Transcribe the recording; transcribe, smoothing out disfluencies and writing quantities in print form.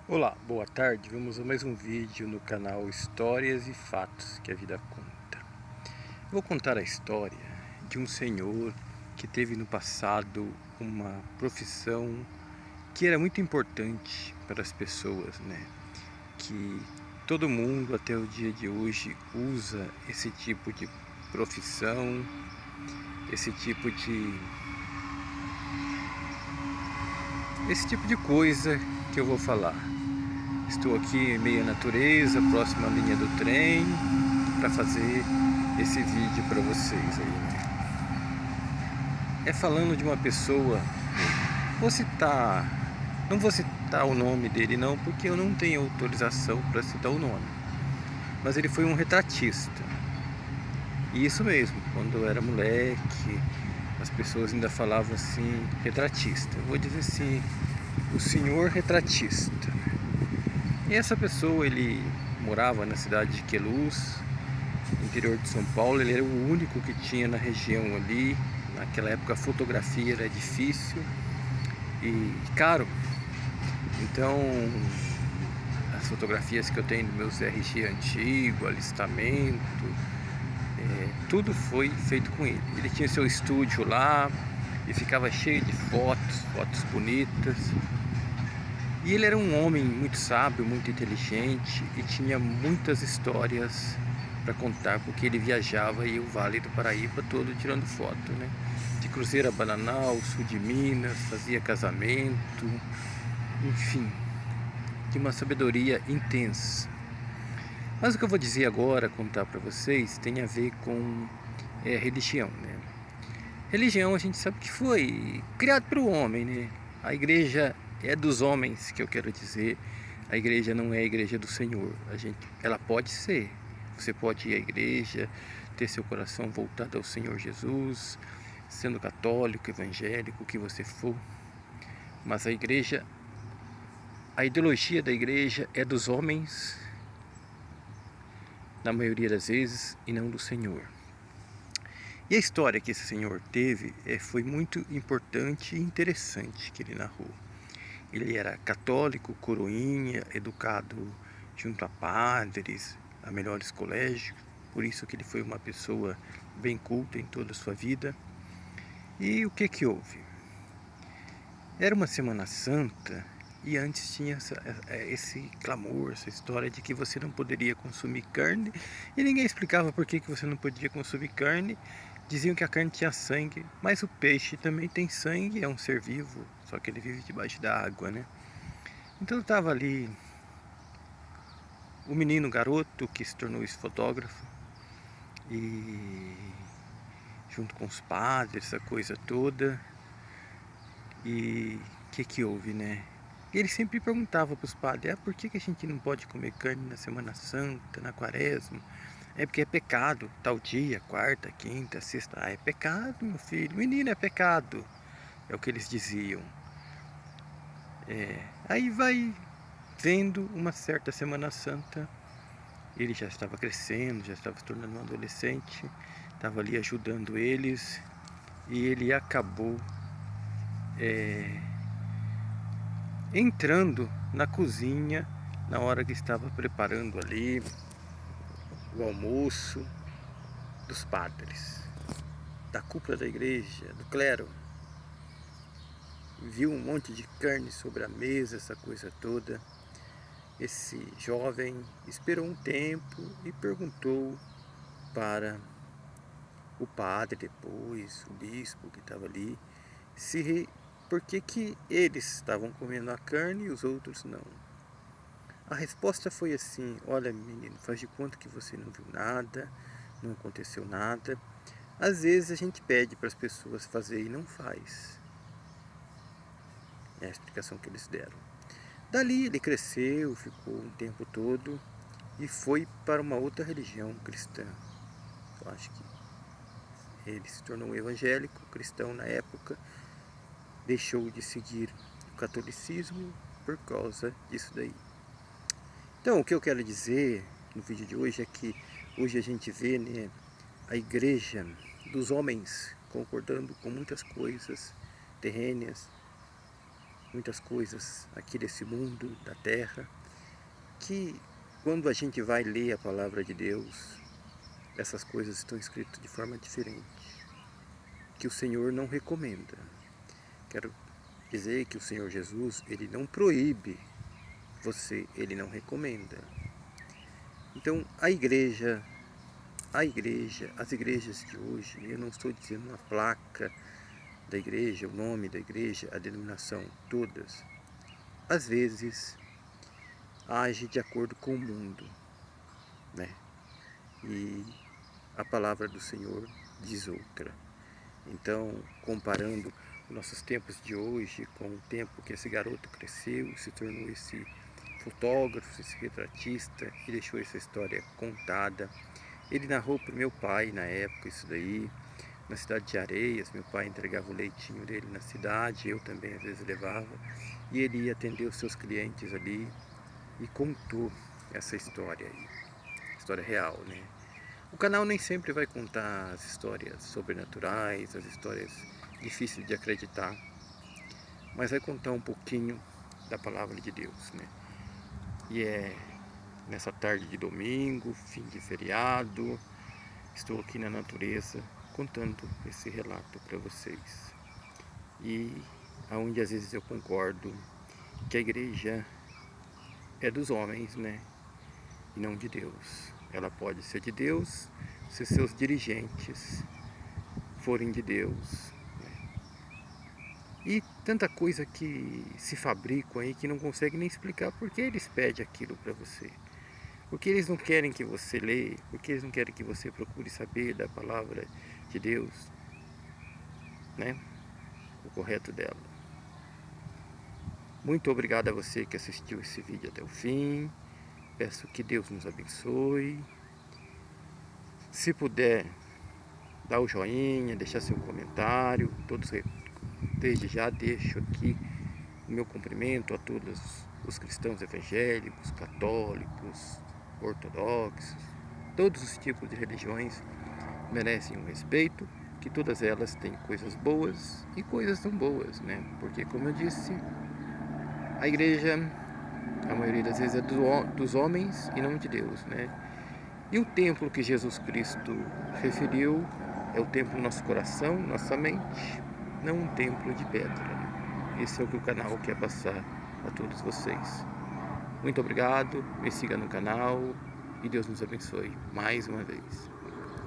Olá, boa tarde. Vamos a mais um vídeo no canal Histórias e Fatos que a Vida Conta. Eu vou contar a história de um senhor que teve no passado uma profissão que era muito importante para as pessoas, né? Que todo mundo até o dia de hoje usa profissão, esse tipo de coisa que eu vou falar. Estou aqui em meio à natureza, próximo à linha do trem, para fazer esse vídeo para vocês aí, né? É falando de uma pessoa, vou citar, não vou citar o nome dele não, porque eu não tenho autorização para citar o nome. Mas ele foi um retratista. E isso mesmo, quando eu era moleque, as pessoas ainda falavam assim, retratista. Eu vou dizer assim, o senhor retratista. E essa pessoa, ele morava na cidade de Queluz, interior de São Paulo. Ele era o único que tinha na região ali. Naquela época a fotografia era difícil e caro. Então as fotografias que eu tenho dos meus RG antigo, alistamento, tudo foi feito com ele. Ele tinha seu estúdio lá e ficava cheio de fotos bonitas. E ele era um homem muito sábio, muito inteligente e tinha muitas histórias para contar, porque ele viajava e o Vale do Paraíba todo tirando foto, né? De Cruzeiro a Bananal, sul de Minas, fazia casamento, enfim, de uma sabedoria intensa. Mas o que eu vou dizer agora, contar para vocês, tem a ver com religião, né? Religião a gente sabe que foi criado pelo homem, né? A igreja é dos homens, que eu quero dizer. A igreja não é a igreja do Senhor. Ela pode ser. Você pode ir à igreja, ter seu coração voltado ao Senhor Jesus, sendo católico, evangélico, o que você for. Mas a ideologia da igreja é dos homens, na maioria das vezes, e não do Senhor. E a história que esse senhor teve foi muito importante e interessante que ele narrou. Ele era católico, coroinha, educado junto a padres, a melhores colégios, por isso que ele foi uma pessoa bem culta em toda a sua vida. E o que houve? Era uma Semana Santa e antes tinha esse clamor, essa história de que você não poderia consumir carne e ninguém explicava por que você não podia consumir carne. Diziam que a carne tinha sangue, mas o peixe também tem sangue, é um ser vivo, só que ele vive debaixo da água, né? Então estava ali o menino, o garoto, que se tornou esse fotógrafo, e junto com os padres, essa coisa toda. E o que houve, né? Ele sempre perguntava para os padres, por que a gente não pode comer carne na Semana Santa, na Quaresma? É porque é pecado, tal dia, quarta, quinta, sexta. É pecado, meu filho, menino, é pecado. É o que eles diziam. Aí vai vendo uma certa Semana Santa, ele já estava crescendo, já estava se tornando um adolescente, estava ali ajudando eles, e ele acabou entrando na cozinha na hora que estava preparando ali o almoço dos padres, da cúpula da igreja, do clero. Viu um monte de carne sobre a mesa, essa coisa toda. Esse jovem esperou um tempo e perguntou para o padre depois, o bispo que estava ali, por que eles estavam comendo a carne e os outros não. A resposta foi assim: olha, menino, faz de conta que você não viu nada, não aconteceu nada. Às vezes a gente pede para as pessoas fazer e não faz. É a explicação que eles deram. Dali ele cresceu, ficou um tempo todo e foi para uma outra religião cristã. Eu acho que ele se tornou um evangélico cristão na época, deixou de seguir o catolicismo por causa disso daí. Então, o que eu quero dizer no vídeo de hoje é que hoje a gente vê, né, a igreja dos homens concordando com muitas coisas terrenas, muitas coisas aqui desse mundo, da terra, que quando a gente vai ler a palavra de Deus, essas coisas estão escritas de forma diferente, que o Senhor não recomenda. Quero dizer que o Senhor Jesus, Ele não proíbe você, Ele não recomenda. Então, as igrejas de hoje, eu não estou dizendo uma placa da igreja, o nome da igreja, a denominação, todas, às vezes, age de acordo com o mundo, né? E a palavra do Senhor diz outra. Então, comparando nossos tempos de hoje com o tempo que esse garoto cresceu, se tornou esse fotógrafo, esse retratista, e deixou essa história contada. Ele narrou para o meu pai na época isso daí, na cidade de Areias. Meu pai entregava o leitinho dele na cidade, eu também às vezes levava, e ele ia atender os seus clientes ali e contou essa história aí, história real, né? O canal nem sempre vai contar as histórias sobrenaturais, as histórias difíceis de acreditar, mas vai contar um pouquinho da palavra de Deus, né? E é nessa tarde de domingo, fim de feriado, estou aqui na natureza contando esse relato para vocês. E aonde às vezes eu concordo que a igreja é dos homens, né? E não de Deus. Ela pode ser de Deus se seus dirigentes forem de Deus, né? E tanta coisa que se fabricam aí que não consegue nem explicar por que eles pedem aquilo para você. Porque eles não querem que você leia, porque eles não querem que você procure saber da palavra de Deus, né? O correto dela. Muito obrigado a você que assistiu esse vídeo até o fim. Peço que Deus nos abençoe. Se puder, dá o joinha, deixar seu comentário. Desde já deixo aqui o meu cumprimento a todos os cristãos evangélicos, católicos, ortodoxos. Todos os tipos de religiões merecem um respeito, que todas elas têm coisas boas e coisas não boas, né? Porque, como eu disse, a igreja, a maioria das vezes, é dos homens e não de Deus, né? E o templo que Jesus Cristo referiu é o templo do nosso coração, nossa mente, não um templo de pedra. Esse é o que o canal quer passar a todos vocês. Muito obrigado, me siga no canal e Deus nos abençoe mais uma vez.